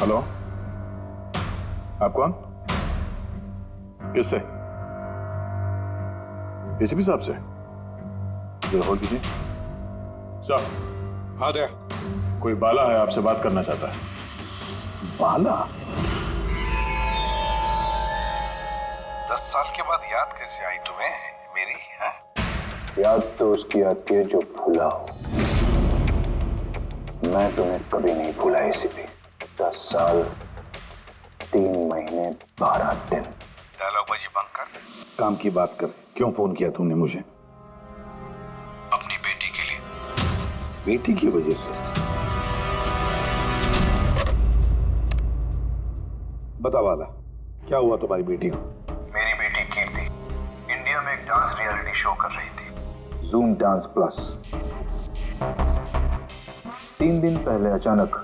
Hello, आप कौन? किससे? एसीपी साहब से? जरा होल्ड कीजिए। सर। हाँ दया। कोई बाला है, आपसे बात करना चाहता है। बाला? 10 साल के बाद याद कैसे आई तुम्हें मेरी? है? याद तो उसकी आती है जो भूला हो। मैं तुम्हें कभी नहीं भूला एसीपी। 10 साल 3 महीने 12 दिन। डायलॉग बाजी बंद कर, काम की बात कर। क्यों फोन किया तूने मुझे? अपनी बेटी के लिए। बेटी की वजह से? बता वाला, क्या हुआ तुम्हारी बेटी को? मेरी बेटी कीर्ति इंडिया में एक डांस रियलिटी शो कर रही थी, जूम डांस प्लस। 3 दिन पहले अचानक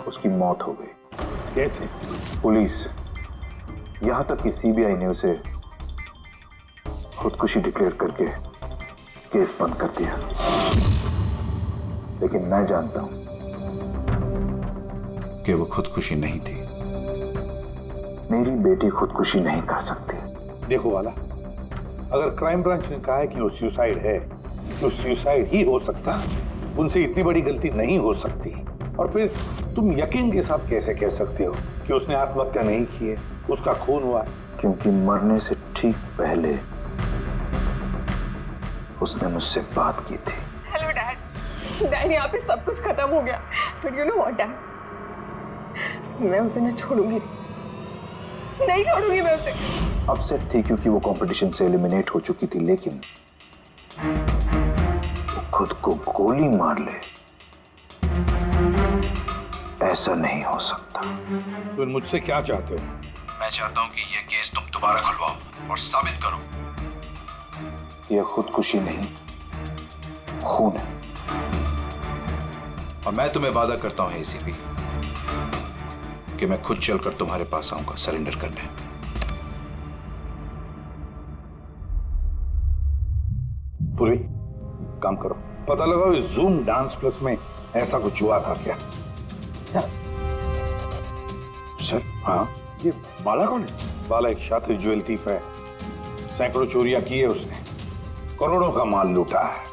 उसकी मौत हो गई। कैसे? पुलिस, यहां तक कि सीबीआई ने उसे खुदकुशी डिक्लेयर करके केस बंद कर दिया। लेकिन मैं जानता हूं कि वो खुदकुशी नहीं थी। मेरी बेटी खुदकुशी नहीं कर सकती। देखो वाला, अगर क्राइम ब्रांच ने कहा है कि वो सुसाइड है तो सुसाइड ही हो सकता। उनसे इतनी बड़ी गलती नहीं हो सकती। और फिर तुम यकीन के साथ कैसे कह सकते हो कि उसने आत्महत्या नहीं की है, उसका खून हुआ? क्योंकि मरने से ठीक पहले उसने मुझसे बात की थी। Hello dad. डैड, यहाँ पे सब कुछ खत्म हो गया। फिर यू नो व्हाट डैड, मैं उसे न छोड़ूंगी, नहीं छोड़ूंगी मैं उसे। अपसेट थी क्योंकि वो कंपटीशन से एलिमिनेट हो चुकी थी, लेकिन वो खुद को गोली मार ले, ऐसा नहीं हो सकता। तुम मुझसे क्या चाहते हो? मैं चाहता हूँ कि ये केस तुम दोबारा खुलवाओ और साबित करो यह खुदकुशी नहीं, खून है। और मैं तुम्हें वादा करता हूँ एसीपी कि मैं खुद चलकर तुम्हारे पास आऊंगा सरेंडर करने। पूरी काम करो, पता लगाओ इस जूम डांस प्लस में ऐसा कुछ हुआ था क्या? सर। सर? हाँ। ये बाला कौन है? बाला एक शातिर ज्वेल थीफ है। सैकड़ों चोरियां की है उसने, करोड़ों का माल लूटा है।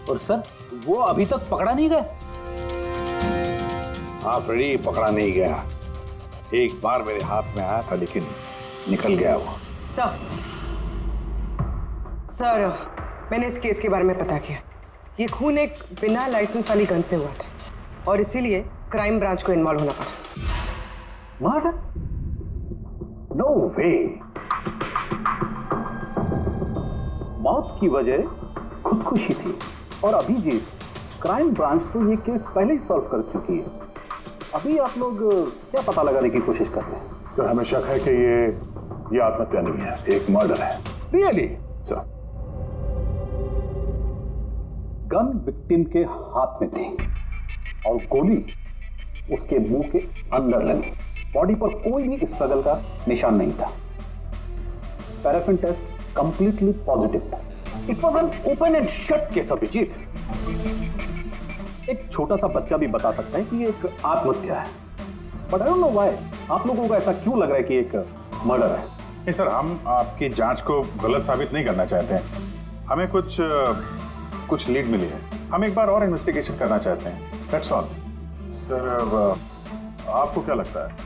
और सर, वो अभी तक पकड़ा नहीं गया? हाँ फ्रेडी, पकड़ा नहीं गया। एक बार मेरे हाथ में आया था लेकिन निकल गया वो। सर, मैंने इस केस के बारे में पता किया। ये खून एक बिना लाइसेंस वाली गन से हुआ था और इसीलिए क्राइम ब्रांच को इन्वॉल्व होना पड़ा। मर्डर? नो वे। मौत की वजह खुदकुशी थी और अभिजीत, क्राइम ब्रांच तो ये केस पहले ही सॉल्व कर चुकी है। अभी आप लोग क्या पता लगाने की कोशिश कर रहे हैं? सर, हमें शक है कि ये आत्महत्या नहीं है, एक मर्डर है। रियली? सर, गन विक्टिम के हाथ में थी और गोली उसके मुंह के अंदर लगी। बॉडी पर कोई भी स्ट्रगल का निशान नहीं था। पैराफिन टेस्ट कंप्लीटली पॉजिटिव था। It was an open and shut case Abhijeet. एक छोटा सा बच्चा भी बता सकता है कि ये एक आत्महत्या है। But I don't know why आप लोगों को ऐसा क्यों लग रहा है कि एक मर्डर है। नहीं सर, हम आपकी जांच को गलत साबित नहीं करना चाहते हैं। हमें कुछ लीड मिली है, हम एक बार और इन्वेस्टिगेशन करना चाहते हैं, दैट्स ऑल। सर, आपको क्या लगता है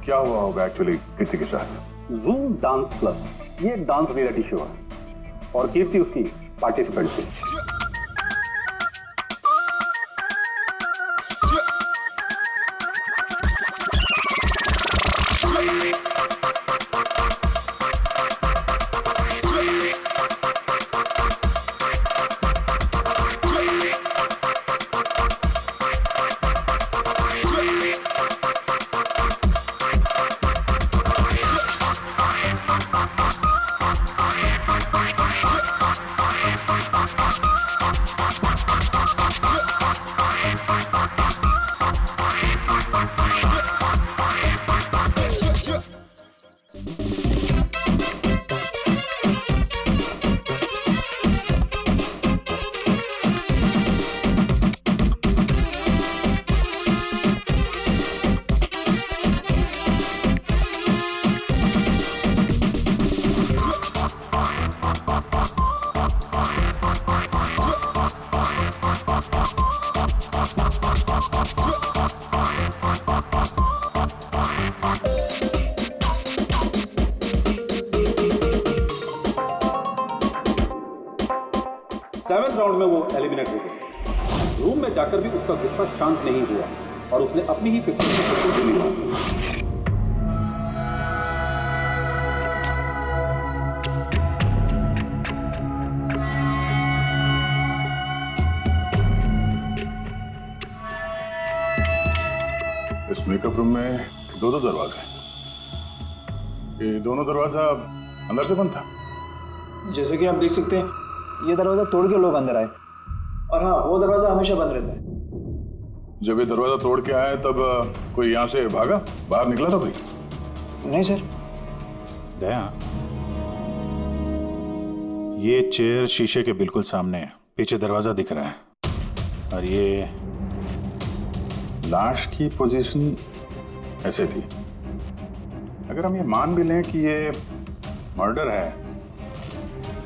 क्या हुआ होगा एक्चुअली कीर्ति के साथ? जूम डांस प्लस ये एक डांस रियलिटी शो है और कीर्ति उसकी पार्टिसिपेंट थी। मिनट हो गए। रूम में जाकर भी उसका गुस्सा शांत नहीं हुआ और उसने अपनी ही पिस्तौल से गोली मार दी। इस मेकअप रूम में दो दरवाजे हैं। ये दोनों दरवाजा अंदर से बंद था। जैसे कि आप देख सकते हैं ये दरवाजा तोड़ के लोग अंदर आए, और हाँ वो दरवाजा हमेशा बंद रहता है। जब ये दरवाजा तोड़ के आए तब कोई यहाँ से भागा, बाहर निकला था कोई? नहीं सर। दया, ये चेयर शीशे के बिल्कुल सामने है, पीछे दरवाजा दिख रहा है और ये लाश की पोजीशन ऐसे थी। अगर हम ये मान भी लें कि ये मर्डर है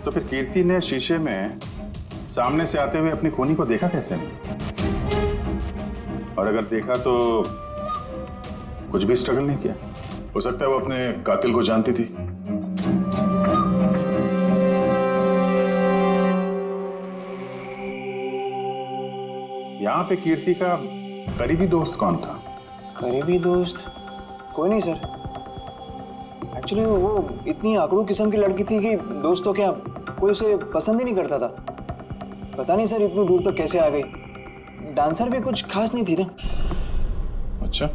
तो फिर कीर्ति ने शीशे में सामने से आते हुए अपनी खूनी को देखा कैसे नहीं? और अगर देखा तो कुछ भी स्ट्रगल नहीं किया? हो सकता है वो अपने कातिल को जानती थी। यहां पे कीर्ति का करीबी दोस्त कौन था? करीबी दोस्त कोई नहीं सर। एक्चुअली वो इतनी आकड़ू किस्म की लड़की थी कि दोस्त तो क्या, कोई उसे पसंद ही नहीं करता था। पता नहीं सर इतनी दूर तक कैसे आ गई। डांसर भी कुछ खास नहीं थी ना। अच्छा,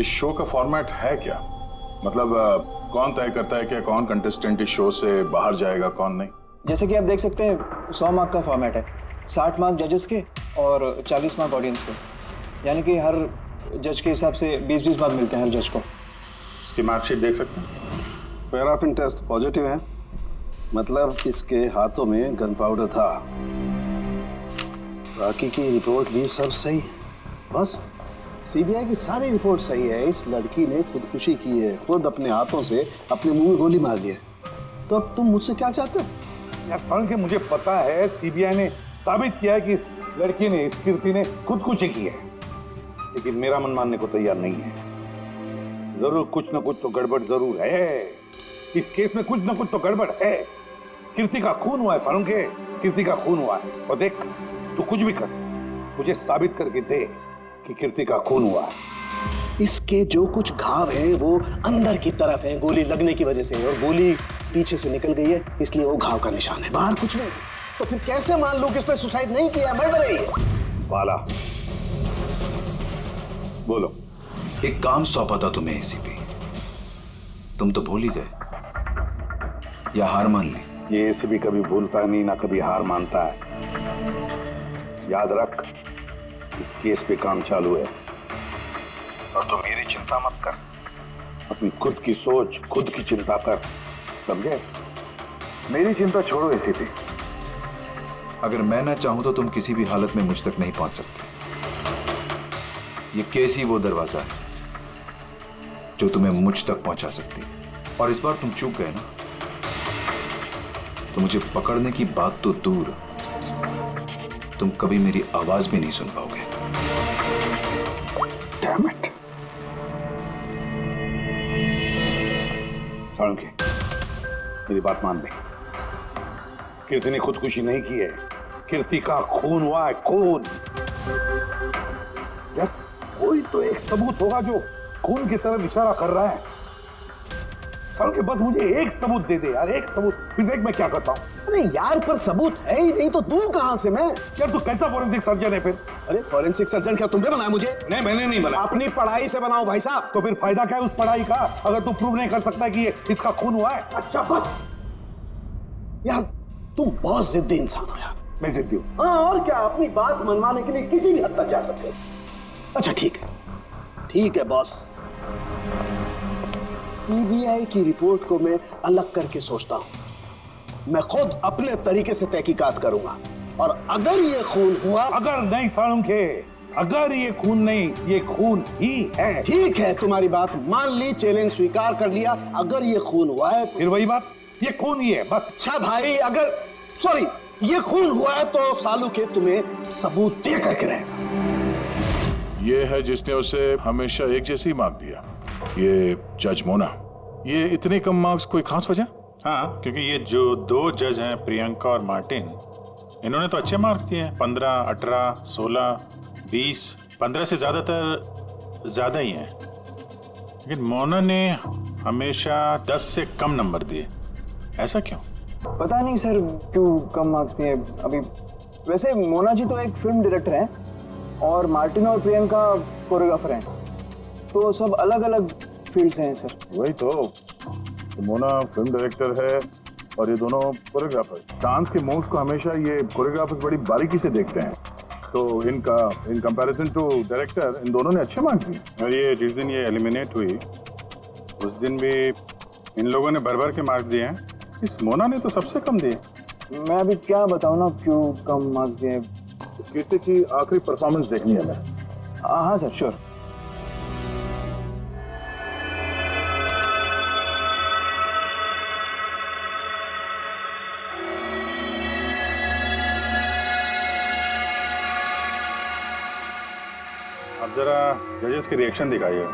इस शो का फॉर्मेट है क्या? मतलब कौन तय करता है कि कौन कंटेस्टेंट इस शो से बाहर जाएगा, कौन नहीं? जैसे कि आप देख सकते हैं 100 मार्क का फॉर्मेट है, 60 मार्क जजेस के और 40 मार्क ऑडियंस के। यानी कि हर जज के हिसाब से 20-20 मार्क मिलते हैं हर जज को। इसकी मार्कशीट देख सकते हैं। पैराफिन टेस्ट पॉजिटिव है, मतलब इसके हाथों में गन पाउडर था। बाकी की रिपोर्ट भी सब सही है। बस सीबीआई की सारी रिपोर्ट सही है। इस लड़की ने खुदकुशी की है, खुद अपने हाथों से अपने मुंह में गोली मार दी है। तो अब तुम मुझसे क्या चाहते हो? यार साल के मुझे पता है सीबीआई ने साबित किया है कि इस लड़की ने, इस कीर्ति ने खुदकुशी की है, लेकिन मेरा मन मानने को तैयार नहीं है। जरूर कुछ ना कुछ तो गड़बड़ जरूर है। इस केस में कुछ ना कुछ तो गड़बड़ है। कीर्ति का खून हुआ है सारुण के, कीर्ति का खून हुआ है। और देख तू कुछ भी कर, मुझे साबित करके दे कि कीर्ति का खून हुआ है। इसके जो कुछ घाव हैं वो अंदर की तरफ है, गोली लगने की वजह से, और गोली पीछे से निकल गई है, इसलिए वो घाव का निशान है, बाहर कुछ भी नहीं। तो फिर कैसे मान लूं कि इसने सुसाइड नहीं किया, मर्डर है ये? बाला बोलो। एक काम सौंपा था तुम्हें एसीपी, तुम तो भूल ही गए या हार मान ली? ये एसीपी कभी भूलता नहीं, ना कभी हार मानता है। याद रख, इस केस पे काम चालू है और तू मेरी चिंता मत कर, अपनी खुद की सोच, खुद की चिंता कर, समझे? मेरी चिंता छोड़ो एसीपी। अगर मैं ना चाहूं तो तुम किसी भी हालत में मुझ तक नहीं पहुंच सकते। ये केस ही वो दरवाजा है जो तुम्हें मुझ तक पहुंचा सकती है। और इस बार तुम चूक गए ना, तो मुझे पकड़ने की बात तो दूर, तुम कभी मेरी आवाज भी नहीं सुन पाओगे। Damn it. साळुंखे, मेरी बात मान ले। कीर्ति ने खुदकुशी नहीं की है, कीर्ति का खून हुआ है, खून। यार कोई तो एक सबूत होगा जो खून की तरफ इशारा कर रहा है। साळुंखे बस मुझे एक सबूत दे दे यार, एक सबूत, फिर देख मैं क्या करता हूँ। अरे यार पर सबूत है ही नहीं तो दूं कहां से मैं? यार तू कैसा फॉरेंसिक सर्जन है फिर? अरे फॉरेंसिक सर्जन क्या तुमने बनाया मुझे? नहीं मैंने नहीं बनाया। अपनी पढ़ाई से बनाओ भाई साहब। तो फिर फायदा क्या है उस पढ़ाई का अगर तू प्रूव नहीं कर सकता कि ये इसका खून हुआ है? अच्छा बस यार, तुम बहुत जिद्दी इंसान हो यार। मैं जिद्दी हूँ? हाँ और क्या, अपनी बात मनवाने के लिए किसी भी हद तक जा सकते हो। अच्छा ठीक है बॉस, सीबीआई की रिपोर्ट को मैं अलग करके सोचता हूं। मैं खुद अपने तरीके से तहकीकात करूंगा, और अगर ये खून हुआ, अगर नहीं साळुंखे, अगर ये खून नहीं, ये खून ही है। ठीक है तुम्हारी बात मान ली, चैलेंज स्वीकार कर लिया। अगर ये खून हुआ है फिर वही बात, ये खून ही है बस। अच्छा भाई, अगर सॉरी ये खून हुआ है तो साळुंखे तुम्हें सबूत दे करके रहेगा। ये है जिसने उसे हमेशा एक जैसी मार्क दिया, ये जज मोना। ये इतने कम मार्क्स कोई खास वजह? हाँ, क्योंकि ये जो दो जज हैं, प्रियंका और मार्टिन, इन्होंने तो अच्छे मार्क्स दिए हैं, 15, 18, 16, 20, 15 से ज्यादातर ज्यादा ही हैं। लेकिन मोना ने हमेशा 10 से कम नंबर दिए, ऐसा क्यों? पता नहीं सर क्यों कम मार्क्स दिए अभी। वैसे मोना जी तो एक फिल्म डायरेक्टर हैं और मार्टिन और प्रियंका कोरियोग्राफर हैं, तो सब अलग अलग फील्ड से हैं सर। वही तो मोना फिल्म डायरेक्टर है और ये दोनों कोरियोग्राफर। डांस के मूव्स को हमेशा ये कोरियोग्राफर्स बड़ी बारीकी से देखते हैं, तो इन कंपैरिजन टू डायरेक्टर इन दोनों ने अच्छे मार्क्स दिए। और ये जिस दिन ये एलिमिनेट हुई उस दिन भी इन लोगों ने भर के मार्क्स दिए हैं, इस मोना ने तो सबसे कम दिए। मैं अभी क्या बताऊँ ना क्यों कम मार्क्स दिए। इस कीर्ति की आखिरी परफॉर्मेंस देखनी है हमें। हाँ सर श्योर। अब जरा जजेस के रिएक्शन दिखाइए।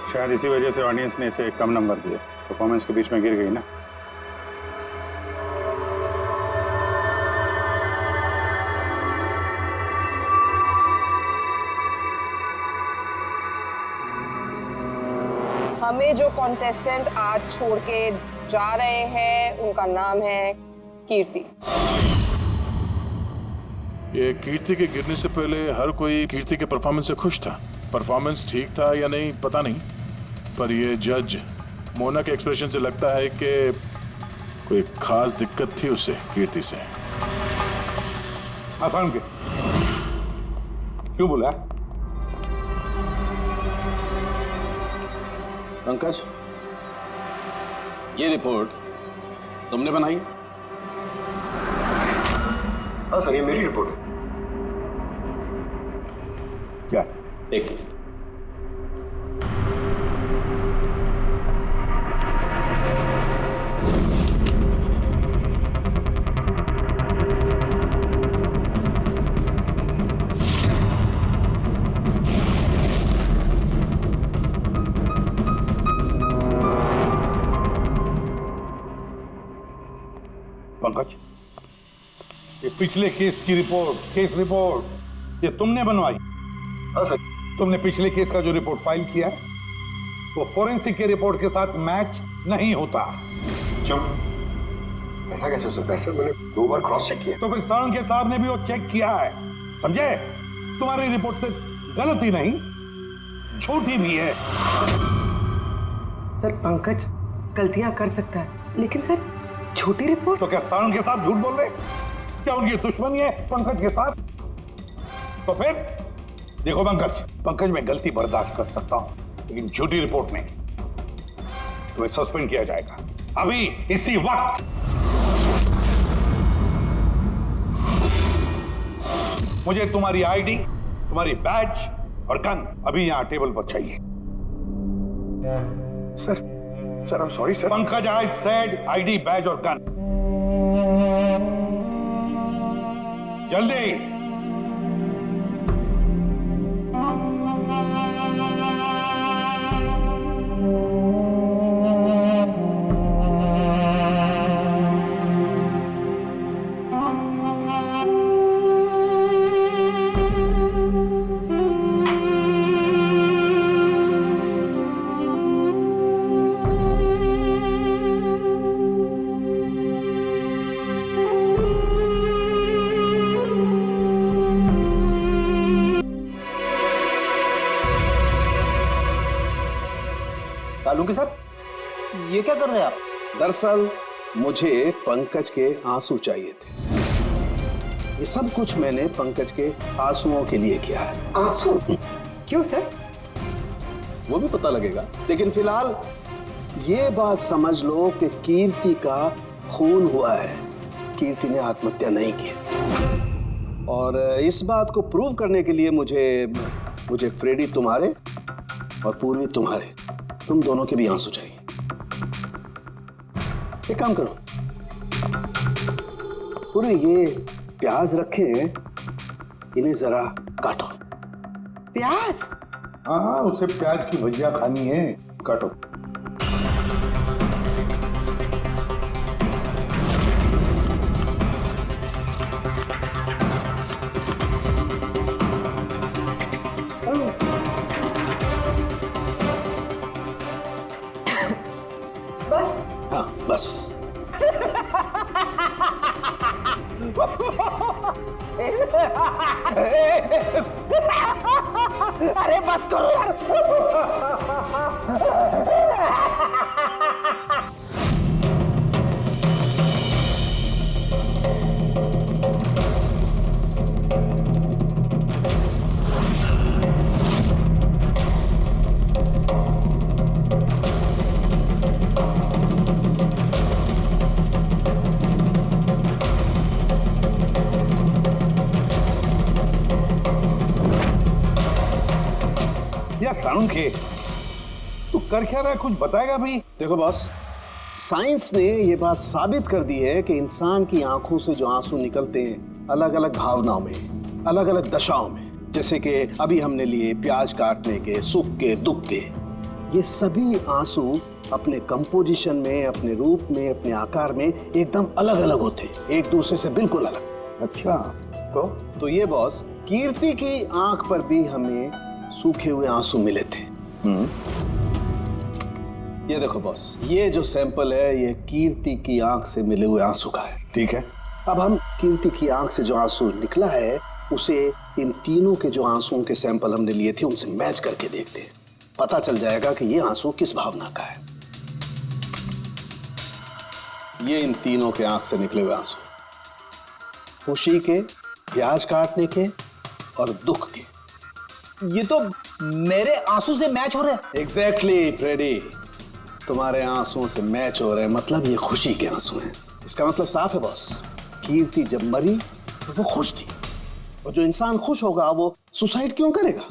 शायद इसी वजह से ऑडियंस ने इसे कम नंबर दिए, परफॉर्मेंस के बीच में गिर गई ना। हमें जो कॉन्टेस्टेंट आज छोड़ के जा रहे हैं उनका नाम है कीर्ति। ये कीर्ति के गिरने से पहले हर कोई कीर्ति के परफॉर्मेंस से खुश था। परफॉर्मेंस ठीक था या नहीं पता नहीं, पर ये जज मोना के एक्सप्रेशन से लगता है कि कोई खास दिक्कत थी उसे कीर्ति से। आसान के क्यों बोला? पंकज, ये रिपोर्ट तुमने बनाई? हाँ सर, ये मेरी रिपोर्ट है। क्या? एक मिनट। पंकज, ये पिछले केस की रिपोर्ट, केस रिपोर्ट ये तुमने बनवाई? हाँ सर। तुमने पिछले केस का जो रिपोर्ट फाइल किया है वो फोरेंसिक के रिपोर्ट के साथ मैच नहीं होता। क्यों? ऐसा कैसे हो सकता है सर? मैंने 2 बार क्रॉस चेक किया। तो फिर साळुंखे साहब ने भी वो चेक किया है, समझे? तुम्हारी रिपोर्ट से गलत ही नहीं, झूठी भी है। सर पंकज गलतियां कर सकता है, लेकिन सर छोटी रिपोर्ट। तो क्या साळुंखे साहब झूठ बोल रहे? क्या उनकी दुश्मनी है पंकज के साथ? तो फिर देखो पंकज मैं गलती बर्दाश्त कर सकता हूं, लेकिन झूठी रिपोर्ट में तुम्हें सस्पेंड किया जाएगा अभी इसी वक्त। मुझे तुम्हारी आईडी, तुम्हारी बैज और गन अभी यहां टेबल पर चाहिए। Sir I am sorry sir. Pankaj, I said ID, badge और गन। जल्दी। साळुंखे साहब, ये क्या कर रहे हैं आप? दरअसल मुझे पंकज के आंसू चाहिए थे। ये सब कुछ मैंने पंकज के आंसुओं के लिए किया है। आंसू? क्यों सर? वो भी पता लगेगा, लेकिन फिलहाल ये बात समझ लो कि कीर्ति का खून हुआ है। कीर्ति ने आत्महत्या नहीं की। और इस बात को प्रूव करने के लिए मुझे फ्रेडी तुम्हारे और पूर्वी तुम्हारे, तुम दोनों के भी आंसू चाहिए। एक काम करो, पूर्वी ये प्याज रखे इन्हें जरा काटो। प्याज? हाँ, उसे प्याज की भजिया खानी है, काटो। बस? हाँ बस। अरे बस करो यार। यार साळुंखे, तू कर क्या रहा है, कुछ बताएगा भाई? देखो बॉस, साइंस ने ये बात साबित कर दी है कि इंसान की आंखों से जो आंसू निकलते हैं अलग अलग भावनाओं में, अलग अलग दशाओं में, जैसे कि अभी हमने लिए प्याज काटने के, सुख के, दुख के, ये सभी आंसू अपने कंपोजिशन में, अपने रूप में, अपने आकार में एकदम अलग अलग होते हैं, एक दूसरे से बिल्कुल अलग। अच्छा, तो ये बॉस, कीर्ति की आंख पर भी हमें सूखे हुए आंसू मिले थे। ये देखो बॉस, ये जो सैंपल है ये कीर्ति की आंख से मिले हुए आंसू का है। ठीक है। अब हम कीर्ति की आंख से जो आंसू निकला है उसे इन तीनों के जो आंसुओं के सैंपल हमने लिए थे उनसे मैच करके देखते हैं, पता चल जाएगा कि ये आंसू किस भावना का है। ये इन तीनों के आंख से निकले हुए आंसू, खुशी के, प्याज काटने के और दुख के। ये तो मेरे आंसू से मैच हो रहे हैं। एग्जैक्टली फ्रेडी, तुम्हारे आंसुओं से मैच हो रहे हैं, मतलब ये खुशी के आंसू हैं। इसका मतलब साफ है बॉस, कीर्ति जब मरी तो वो खुश थी, और जो इंसान खुश होगा वो सुसाइड क्यों करेगा?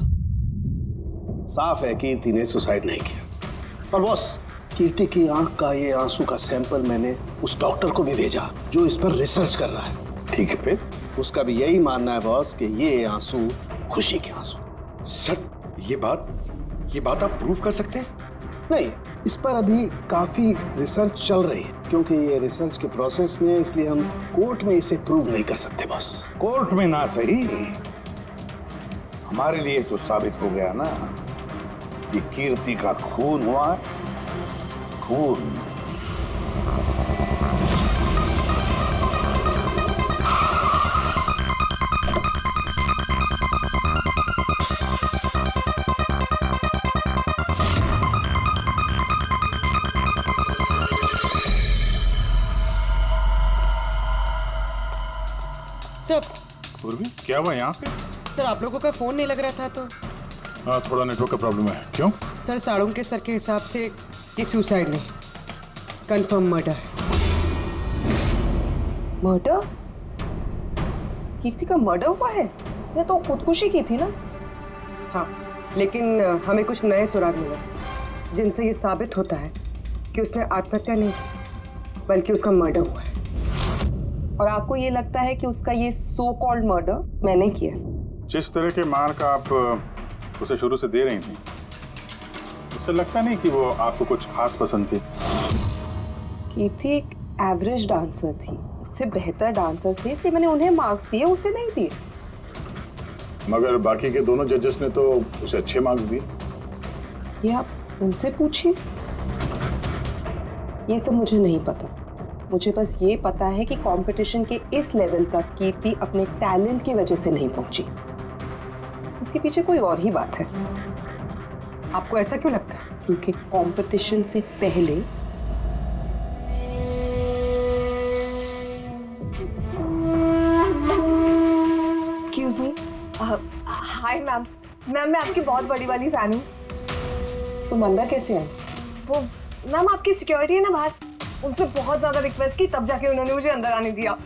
साफ है कीर्ति ने सुसाइड नहीं किया। और बॉस, कीर्ति की आंख का ये आंसू का सैंपल मैंने उस डॉक्टर को भी भेजा जो इस पर रिसर्च कर रहा है। ठीक है, फिर उसका भी यही मानना है बॉस कि ये आंसू खुशी के आंसू। सर, ये बात आप प्रूव कर सकते हैं? नहीं, इस पर अभी काफी रिसर्च चल रही है, क्योंकि ये रिसर्च के प्रोसेस में, इसलिए हम कोर्ट में इसे प्रूव नहीं कर सकते बॉस। कोर्ट में ना सही, हमारे लिए तो साबित हो गया ना कि कीर्ति का खून हुआ है, खून। सर, पूर्वी, क्या हुआ यहाँ पे? सर आप लोगों का फोन नहीं लग रहा था तो। हाँ, थोड़ा नेटवर्क का प्रॉब्लम है। क्यों? सर साळुंखे सर के हिसाब से ये सुसाइड नहीं, कंफर्म मर्डर है। मर्डर? कीर्ति का मर्डर हुआ है? उसने तो खुदकुशी की थी ना? हाँ, लेकिन हमें कुछ नए सुराग मिले जिनसे ये साबित होता है कि उसने आत्महत्या नहीं की, बल्कि उसका मर्डर हुआ है। और आपको ये लगता है कि उसका ये सो कॉल्ड मर्डर मैंने किया? जिस तरह के मार्क आप उसे शुरू से दे रही थी, उससे लगता नहीं कि वो आपको कुछ खास पसंद थी। कीर्ति एक एवरेज डांसर थी, उससे बेहतर डांसर्स थे, इसलिए मैंने उन्हें मार्क्स दिए, उसे नहीं दिए। मगर बाकी के दोनों जजेस ने तो उसे अच्छे मार्क्स दिए। ये आप उनसे पूछिए, ये सब मुझे नहीं पता। मुझे बस ये पता है कि कंपटीशन के इस लेवल तक कीर्ति अपने टैलेंट की वजह से नहीं पहुंची। इसके पीछे कोई और ही बात है। आपको ऐसा क्यों लगता है? क्योंकि कंपटीशन से पहले एक्सक्यूज मी। हाय मैम, मैं आपकी बहुत बड़ी वाली फैन हूँ। तुम अंदर कैसे आए? वो मैम आपकी सिक्योरिटी है ना बाहर, उनसे बहुत ज्यादा रिक्वेस्ट की, तब जाके उन्होंने मुझे अंदर आने दिया।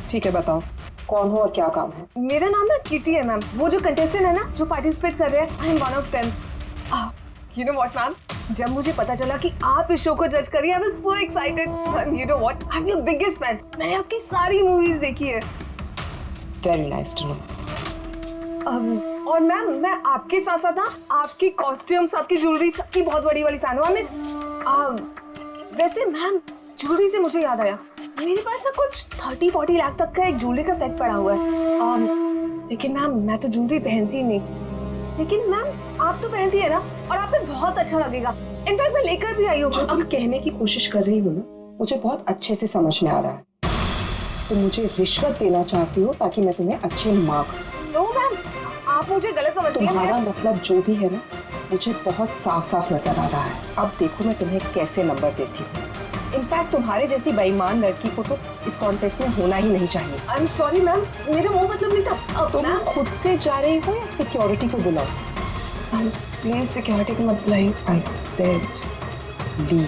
ठीक है, बताओ कौन हो और क्या काम है? मेरा नाम ना कीर्ति है मैम, वो जो कंटेस्टेंट है ना जो पार्टिसिपेट कर रहे हैं, I am one of them. You know what ma'am, जब मुझे पता चला कि आप इस शो को जज करिए, I was so excited. Ma'am you know what, I am your biggest fan, मैंने आपकी सारी मूवीज देखी है। Very nice to know. और मैम मैं आपके साथ साथ ना आपकी कॉस्ट्यूम्स, आपकी ज्वेलरी सबकी बहुत बड़ी वाली फैन हूँ। वैसे मैम ज्वेलरी से मुझे याद आया, मेरे पास ना कुछ 30-40 लाख तक का एक ज्वेलरी का सेट पड़ा हुआ है। लेकिन मैम मैं तो ज्वेलरी पहनती नहीं, लेकिन मैम आप तो पहनती है ना, और आप पे बहुत अच्छा लगेगा। इनफैक्ट मैं लेकर भी आई हूँ। जो तुम कहने की कोशिश कर रही हो ना, मुझे बहुत अच्छे से समझ में आ रहा है। तुम मुझे रिश्वत देना चाहती हो ताकि मैं तुम्हें अच्छे मार्क्स। नो मैम, आप मुझे गलत समझ रही हैं। तुम्हारा मतलब जो भी है ना, मुझे बहुत साफ साफ नजर आ रहा है। अब देखो मैं तुम्हें कैसे नंबर देती हूँ। इनफैक्ट तुम्हारे जैसी बेईमान लड़की को तो इस कॉन्टेस्ट में होना ही नहीं चाहिए। आई एम सॉरी मैम, मेरा वो मतलब नहीं था। तुम खुद से जा रही हो या सिक्योरिटी को बुलाओ? प्लीज सिक्योरिटी को मत बुलाइए। आई सेड ली।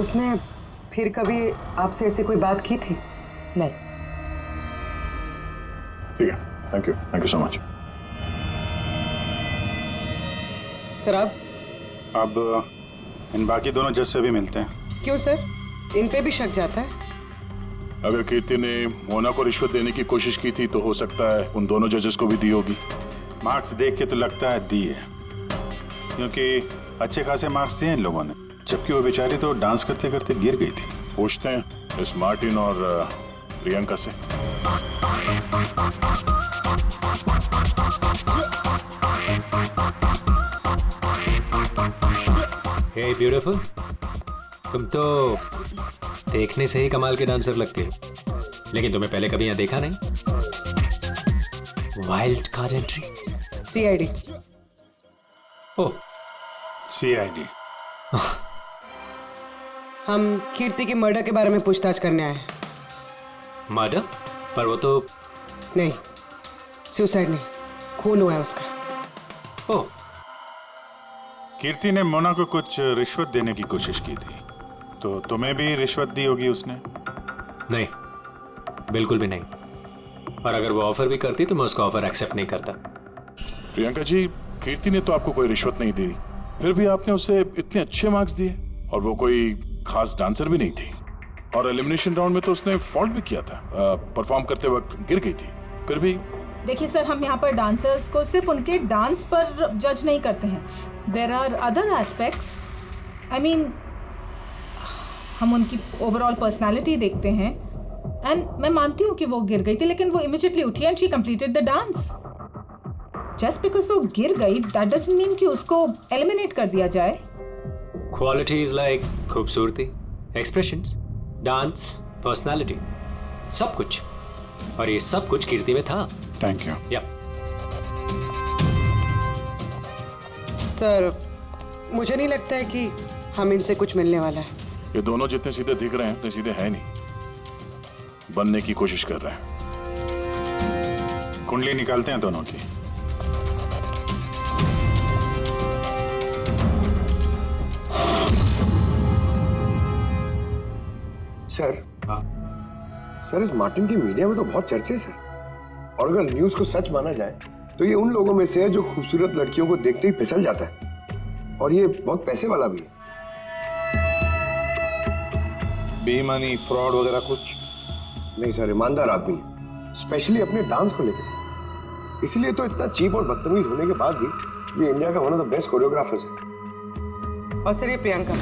उसने फिर कभी आपसे ऐसे कोई बात की थी? नहीं। ठीक है, thank you so much. Sir अब इन बाकी दोनों जज से भी मिलते हैं। क्यों सर, इन पे भी शक जाता है? अगर कीर्ति ने मोना को रिश्वत देने की कोशिश की थी तो हो सकता है उन दोनों जजेस को भी दी होगी। मार्क्स देख के तो लगता है दी है, क्योंकि अच्छे खासे मार्क्स दिए इन लोगों ने, जबकि वो बेचारी तो डांस करते करते गिर गई थी। पूछते हैं इस मार्टिन और प्रियंका से। हे ब्यूटीफुल, तुम तो देखने से ही कमाल के डांसर लगती हो, लेकिन तुम्हें पहले कभी यहाँ देखा नहीं। Wild card entry, CID। ओह, CID। हम कीर्ति के मर्डर के बारे में पूछताछ करने आए हैं। मर्डर? पर वो तो नहीं, सुसाइड नहीं, खून हुआ है उसका। ओह, कीर्ति ने मोना को कुछ रिश्वत देने की कोशिश की थी, तो तुम्हें भी रिश्वत दी होगी उसने? नहीं, बिल्कुल भी नहीं। और अगर वो ऑफर भी करती तो मैं उसका ऑफर एक्सेप्ट नहीं करता। प्रियंका जी, कीर्ति ने तो आपको कोई रिश्वत नहीं दी, फिर भी आपने उसे इतने अच्छे मार्क्स दिए, और वो कोई खास डांसर भी नहीं थी, और एलिमिनेशन राउंड में तो उसने फॉल्ट भी किया था, परफॉर्म करते वक्त गिर गई थी, फिर भी। देखिए सर, हम यहाँ पर डांसर्स को सिर्फ उनके डांस पर जज नहीं करते हैं। There are other aspects. I mean, हम उनकी ओवरऑल पर्सनालिटी देखते हैं। एंड मैं मानती हूँ कि वो गिर गई थी, लेकिन वो इमीडिएटली उठी and she completed the dance. Just because वो गिर गई दैट डजंट मीन कि उसको एलिमिनेट कर दिया जाए। क्वालिटीज लाइक खूबसूरती, एक्सप्रेशंस, डांस, पर्सनालिटी, सब कुछ, और ये सब कुछ कीर्ति में था। Thank you. या सर, मुझे नहीं लगता है कि हम इनसे कुछ मिलने वाला है। ये दोनों जितने सीधे दिख रहे हैं उतने सीधे हैं नहीं, बनने की कोशिश कर रहे हैं। कुंडली निकालते हैं दोनों की। सर इस मार्टिन की मीडिया में तो बहुत चर्चे सर, और अगर न्यूज को सच माना जाए तो ये उन लोगों में से है जो खूबसूरत लड़कियों को देखते ही फिसल जाता है, और ये बहुत पैसे वाला भी है। बेईमानी, फ्रॉड वगैरह कुछ नहीं सर, ईमानदार आदमी है, स्पेशली अपने डांस को लेकर सर। इसलिए तो इतना चीप और बदतमीज होने के बाद भी ये इंडिया का one of the best choreographers है। और सर, ये प्रियंका,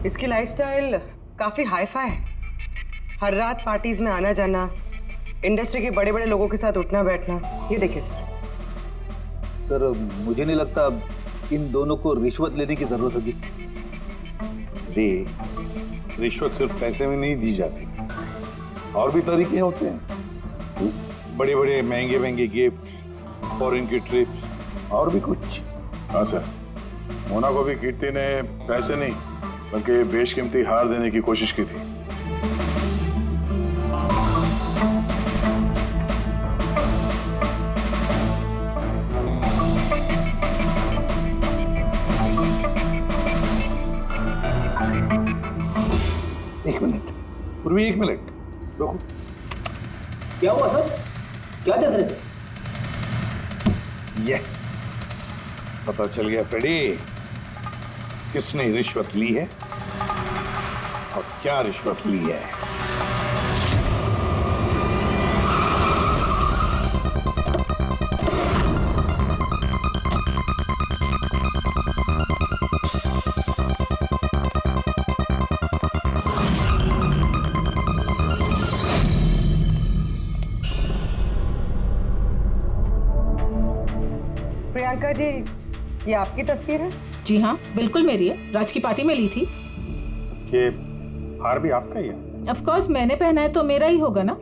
इसकी लाइफस्टाइल काफी हाई-फाई है। हर रात पार्टीज में आना जाना, इंडस्ट्री के बड़े बड़े लोगों के साथ उठना बैठना। ये देखिए सर, मुझे नहीं लगता इन दोनों को रिश्वत लेने की जरूरत होगी। रिश्वत सिर्फ पैसे में नहीं दी जाती, और भी तरीके होते हैं। बड़े बड़े महंगे महंगे गिफ्ट, फॉरेन की ट्रिप्स, और भी कुछ। हाँ सर, मोना को भी कीर्ति ने पैसे नहीं बल्कि बेशकीमती हार देने की कोशिश की थी। एक मिनट पूर्वी, एक मिनट रुको। क्या हुआ सर, क्या देख रहे थे? यस, पता चल गया फ्रेडी, किसने रिश्वत ली है और क्या रिश्वत ली है। प्रियंका जी, ये आपकी तस्वीर है? जी हाँ, बिल्कुल मेरी है। राज की पार्टी में ली थी। ये हार भी आपका ही है? ऑफ कोर्स, मैंने पहना है तो मेरा ही होगा ना।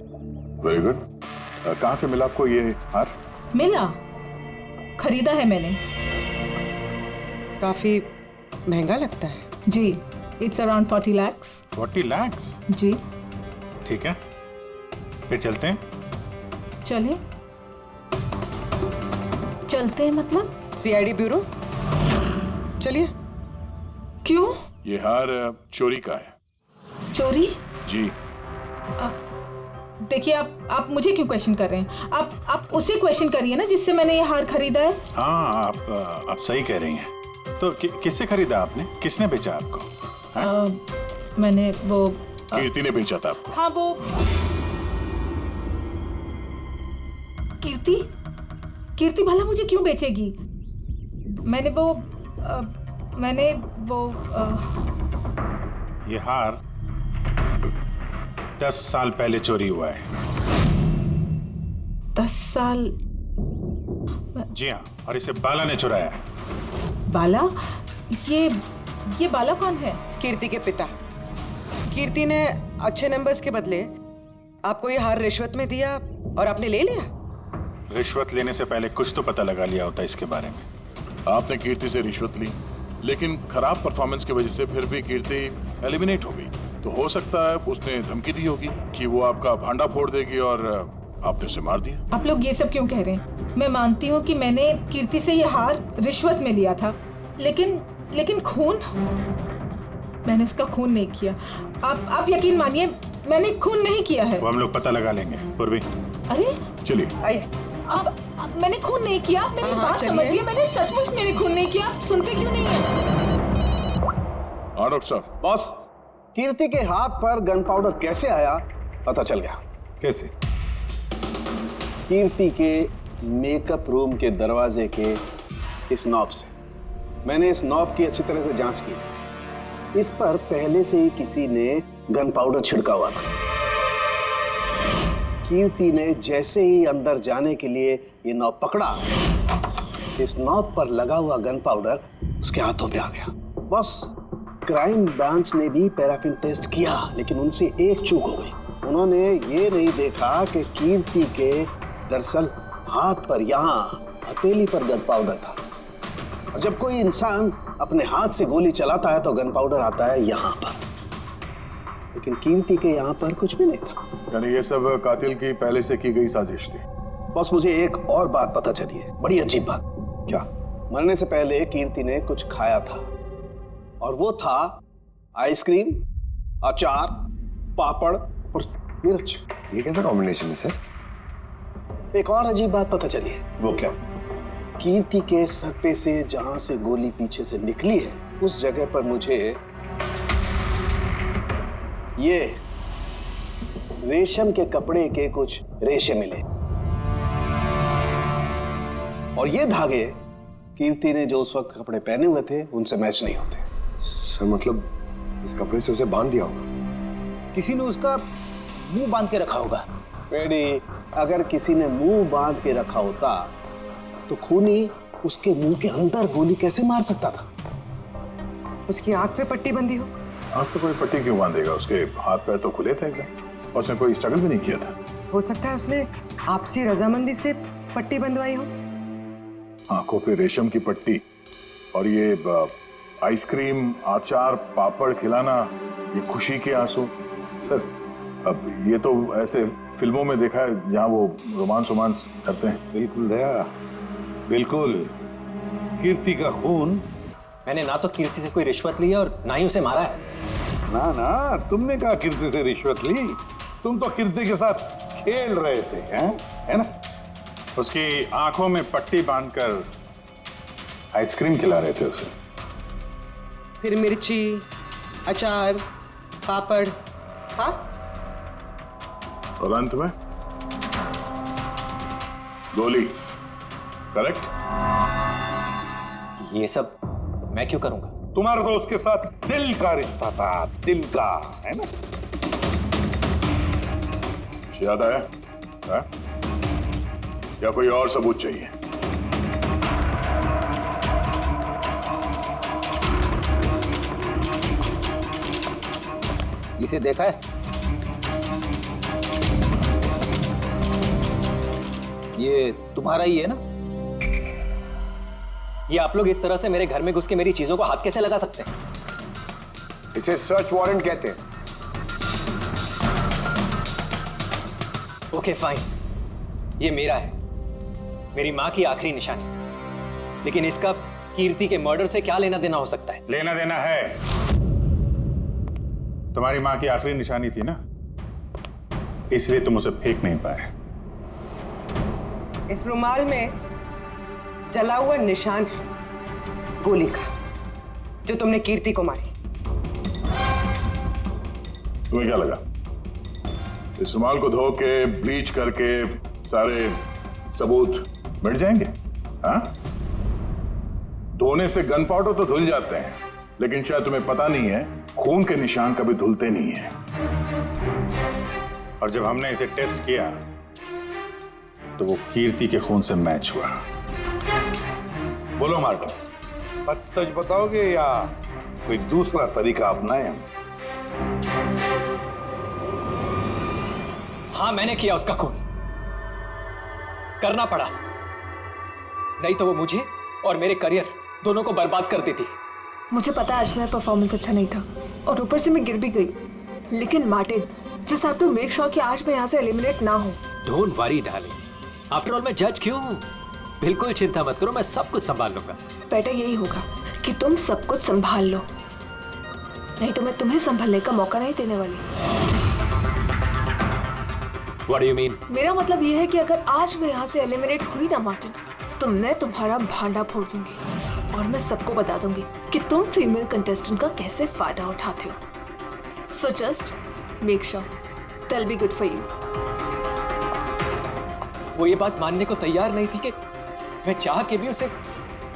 Very good. कहाँ से मिला आपको ये हार? मिला, खरीदा है मैंने। काफी महंगा लगता है। जी, इट्स अराउंड 40 lakhs। 40 lakhs? जी। ठीक है, फिर चलते हैं। चलिए, चलते हैं मतलब? CID bureau. चलिए। क्यों? ये हार चोरी का है। चोरी? जी। देखिए, आप मुझे क्यों क्वेश्चन कर रहे हैं? आप उसे क्वेश्चन करिए ना जिससे मैंने ये हार खरीदा है। हाँ, आप सही कह रही हैं। तो किससे खरीदा आपने? किसने बेचा आपको? मैंने वो कीर्ति ने बेचा था आपको। हाँ, वो कीर्ति भला मुझे क्यों बेचेगी? मैंने वो ये हार 10 साल पहले चोरी हुआ है। 10 साल? जी हाँ, और इसे बाला ने चुराया है। बाला? ये बाला कौन है? कीर्ति के पिता। कीर्ति ने अच्छे नंबर्स के बदले आपको ये हार रिश्वत में दिया और आपने ले लिया। रिश्वत लेने से पहले कुछ तो पता लगा लिया होता इसके बारे में। आपने कीर्ति से रिश्वत ली, लेकिन खराब परफॉर्मेंस की वजह से फिर भी कीर्ति एलिमिनेट हो गई। तो हो सकता है उसने धमकी दी होगी कि वो आपका भांडा फोड़ देगी और आपने उसे मार दिया। आप लोग ये सब क्यों कह रहे हैं? मैं मानती हूँ कि मैंने कीर्ति से ये हार रिश्वत में लिया था, लेकिन खून? मैंने उसका खून नहीं किया। आप यकीन मानिए, मैंने खून नहीं किया है। वो हम लोग पता लगा लेंगे। पूर्वी, अरे चलिए। अब मैंने खून नहीं किया। मेरी बात समझिए, मैंने सचमुच मैंने खून नहीं किया। आप सुनते क्यों नहीं है? हाँ डॉक्टर साहब। बॉस, कीर्ति के हाथ पर गन पाउडर कैसे आया पता चल गया। कैसे? कीर्ति के मेकअप रूम के दरवाजे के इस नॉब से। मैंने इस नॉब की अच्छी तरह से जांच की। इस पर पहले से ही किसी ने गन पाउडर छिड़का हुआ था। कीर्ति ने जैसे ही अंदर जाने के लिए ये नॉब पकड़ा, इस नॉब पर लगा हुआ गन पाउडर उसके हाथों पे आ गया। बॉस, क्राइम ब्रांच ने भी पैराफिन टेस्ट किया, लेकिन उनसे एक चूक हो गई। उन्होंने ये नहीं देखा कि कीर्ति के दरअसल हाथ पर, यहाँ हथेली पर गन पाउडर था। और जब कोई इंसान अपने हाथ से गोली चलाता है तो गन पाउडर आता है यहाँ पर, लेकिन कीर्ति के यहाँ पर कुछ भी नहीं था। यानी ये सब कातिल की पहले से की गई साजिश थी। बस मुझे एक और बात पता चली है, बड़ी अजीब बात। क्या? मरने से पहले कीर्ति ने कुछ खाया था, और वो था आइसक्रीम, अचार, पापड़ और मिर्च। ये कैसा कॉम्बिनेशन है सर? एक और अजीब बात पता चली है। वो क्या? कीर्ति के सर पे से जहां से गोली पीछे से निकली है, उस जगह पर मुझे ये रेशम के कपड़े के कुछ रेशे मिले, और ये धागे कीर्ति ने जो उस वक्त कपड़े पहने हुए थे उनसे मैच नहीं होते। सर मतलब इस कपड़े से उसे बांध दिया होगा। किसी ने उसका मुंह बांध के रखा होगा। पेड़ी, अगर किसी ने मुंह बांध के रखा होता तो खूनी उसके मुंह के अंदर गोली कैसे मार सकता था? उसकी आंख पे पट्टी बंधी हो। आंख पे कोई पट्टी क्यों बांधेगा? उसके हाथ पैर तो खुले थे एकदम, और उसने कोई स्ट्रगल भी नहीं किया था। हो सकता है उसने आपसी रजामंदी से पट्टी बंधवाई हो। आंखों पे रेशम की पट्टी और ये आइसक्रीम, अचार, पापड़ खिलाना, ये खुशी के आंसू। सर, अब ये तो ऐसे फिल्मों में देखा है जहां वो रोमांस करते हैं। बिल्कुल दया, बिल्कुल। कीर्ति का खून। मैंने ना तो कीर्ति से कोई रिश्वत ली है और ना ही उसे मारा है। ना ना, तुमने कहा कीर्ति से रिश्वत ली? तुम तो कीर्ति के साथ खेल रहे थे, हैं? है ना? उसकी आंखों में पट्टी बांधकर आइसक्रीम खिला रहे थे उसे। फिर मिर्ची, अचार, पापड़। हाँ, और अंत में गोली। करेक्ट? ये सब मैं क्यों करूंगा? तुम्हारा तो उसके साथ दिल का रिश्ता था, दिल का, है ना? याद आया? या कोई और सबूत चाहिए? इसे देखा है? ये तुम्हारा ही है ना? ये आप लोग इस तरह से मेरे घर में घुस के मेरी चीजों को हाथ कैसे लगा सकते हैं? इसे सर्च वारंट कहते हैं। ओके फाइन, ये मेरा है, मेरी माँ की आखिरी निशानी। लेकिन इसका कीर्ति के मर्डर से क्या लेना देना हो सकता है? लेना देना है। तुम्हारी माँ की आखिरी निशानी थी ना, इसलिए तुम उसे फेंक नहीं पाए। इस रुमाल में जला हुआ निशान है गोली का, जो तुमने कीर्ति को मारी। तुम्हें क्या लगा इस रुमाल को धो के ब्लीच करके सारे सबूत मिट जाएंगे? हाँ, धोने से गन पाउडर तो धुल जाते हैं, लेकिन शायद तुम्हें पता नहीं है खून के निशान कभी धुलते नहीं है। और जब हमने इसे टेस्ट किया तो वो कीर्ति के खून से मैच हुआ। बोलो मार्टिन, सच सच बताओगे या कोई दूसरा तरीका अपनाएं? हाँ, मैंने किया उसका खून, करना पड़ा, नहीं तो वो मुझे और मेरे करियर दोनों को बर्बाद कर देती। मुझे पता है आज मेरा परफॉर्मेंस अच्छा नहीं था और ऊपर से मैं गिर भी गई, लेकिन Martin, just have to make sure कि आज मैं यहाँ से एलिमिनेट ना हूँ। Don't worry darling, after all मैं जज क्यों हूँ? बिल्कुल चिंता मत करो, मैं सब कुछ संभाल लूंगा। बेटा यही होगा कि तुम सब कुछ संभाल लो, नहीं तो मैं तुम्हें संभालने का मौका नहीं देने वाली। What do you mean? मेरा मतलब ये है कि अगर आज मैं यहाँ से एलिमिनेट हुई ना मार्टिन, तो मैं तुम्हारा भांडा फोड़ दूंगी और मैं सबको बता दूंगी कि तुम फीमेल कंटेस्टेंट का कैसे फायदा उठाते हो। So just make sure that'll be good for you. वो ये बात मानने को तैयार नहीं थी कि मैं चाह के भी उसे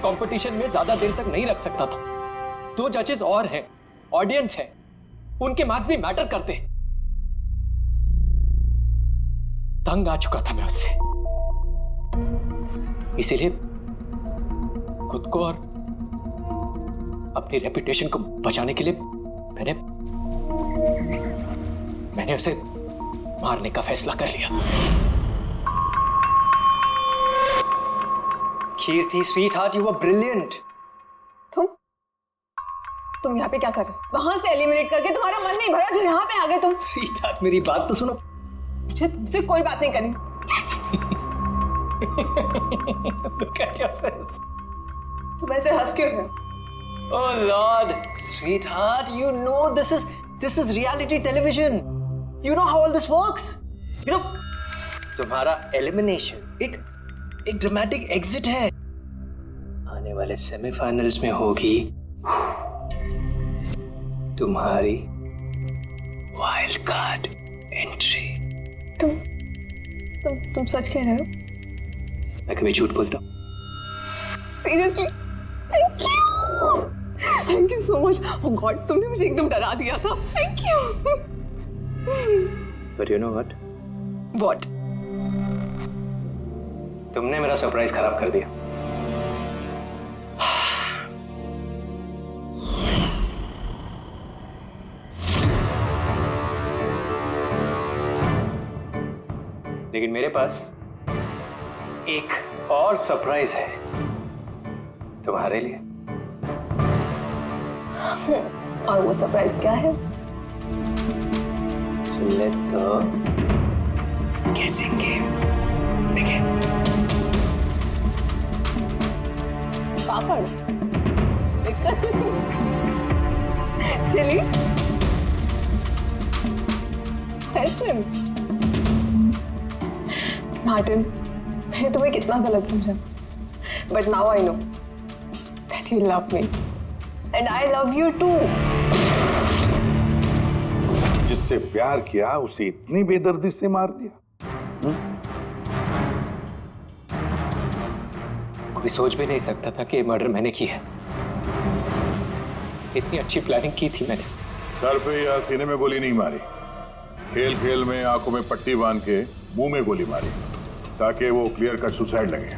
कंपटीशन में ज्यादा देर तक नहीं रख सकता था। 2 जजेस और हैं, ऑडियंस है, उनके मार्क्स भी मैटर करते हैं। तंग आ चुका था मैं उससे, इसीलिए खुद को और अपनी रेपुटेशन को बचाने के लिए मैंने उसे मारने का फैसला कर लिया। कीर्ति स्वीटहार्ट, यू वर ब्रिलियंट। तुम यहाँ पे क्या कर रहे हो? वहां से एलिमिनेट करके तुम्हारा मन नहीं भरा जो यहाँ पे आ गए तुम? स्वीटहार्ट, मेरी बात तो सुनो। मुझे तुमसे कोई बात नहीं करनी। Look at yourself. तुम ऐसे हंस क्यों रहे हो? Oh Lord, sweetheart, you know this is reality television. You know how all this works. You know, तुम्हारा एलिमिनेशन एक ड्रामेटिक एग्जिट है। आने वाले सेमीफाइनल्स में होगी तुम्हारी वाइल्ड कार्ड एंट्री। तुम सच कह रहे हो? मैं कभी झूठ बोलता हूँ? Seriously? Thank you so much. Oh God, तुमने मुझे एकदम डरा दिया था। Thank you. But you know what? What? तुमने मेरा सरप्राइज खराब कर दिया। लेकिन मेरे पास एक और सरप्राइज है तुम्हारे लिए। और वो सरप्राइज क्या है? So let the guessing game begin. Papad, chili, ice cream. Martin, मैंने तुम्हें कितना गलत समझा, but now I know that you love me and I love you too. जिससे प्यार किया उसे इतनी बेदर्दी से मार दिया। कोई सोच भी नहीं सकता था कि ये मर्डर मैंने किया है। इतनी अच्छी प्लानिंग की थी मैंने। सर पे या सीने में गोली नहीं मारी, खेल खेल में आंखों में पट्टी बांध के मुंह में गोली मारी ताकि वो क्लियर कट सुसाइड लगे।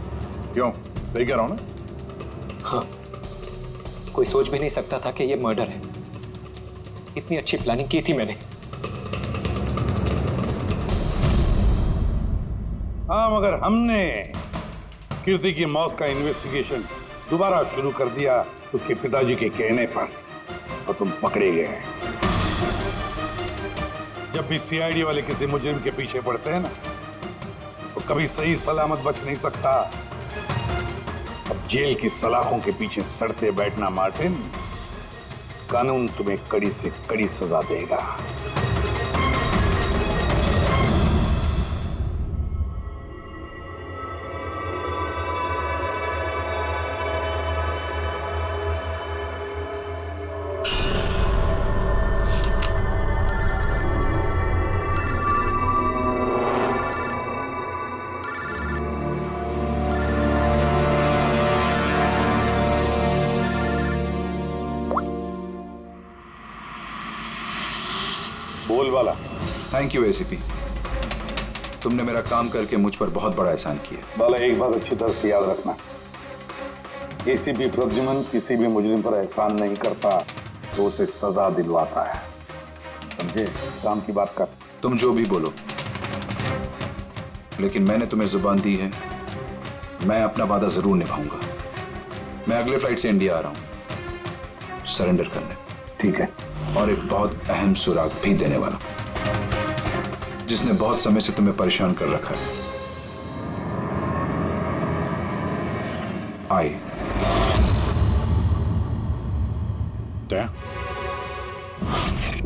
क्यों, सही कह रहा हूं ना? हाँ, कोई सोच भी नहीं सकता था कि ये मर्डर है। इतनी अच्छी प्लानिंग की थी मैंने। हाँ, मगर हमने कीर्ति की मौत का इन्वेस्टिगेशन दोबारा शुरू कर दिया उसके पिताजी के कहने पर, और तुम पकड़े गए। जब भी सीआईडी वाले किसी मुजरिम के पीछे पड़ते हैं ना, तो कभी सही सलामत बच नहीं सकता। अब जेल की सलाखों के पीछे सड़ते बैठना मार्टिन, कानून तुम्हें कड़ी से कड़ी सजा देगा। बोल वाला। थैंक यू एसीपी, तुमने मेरा काम करके मुझ पर बहुत बड़ा एहसान किया। बाला, एक बात अच्छी तरह से याद रखना, एसीपी प्रद्युमन किसी भी मुजरिम पर एहसान नहीं करता तो उसे सजा दिलवाता है, समझे? काम की बात कर। तुम जो भी बोलो, लेकिन मैंने तुम्हें जुबान दी है, मैं अपना वादा जरूर निभाऊंगा। मैं अगले फ्लाइट से इंडिया आ रहा हूं सरेंडर करने। ठीक है। और एक बहुत अहम सुराग भी देने वाला, जिसने बहुत समय से तुम्हें परेशान कर रखा है। आई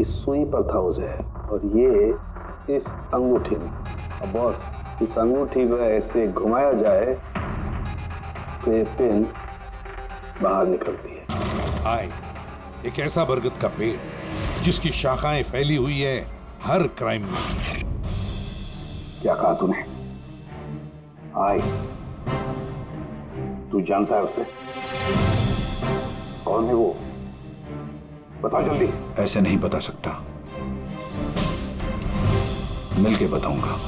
इस सुई पर था उसे, और ये इस अंगूठी में। अब बॉस, इस अंगूठी को ऐसे घुमाया जाए तो ये पिन बाहर निकलती है। आए, एक ऐसा बरगद का पेड़ जिसकी शाखाएं फैली हुई है हर क्राइम में। क्या कहा तूने? आए, तू जानता है उसे? कौन है वो? बता जल्दी। ऐसे नहीं बता सकता, मिलके बताऊंगा।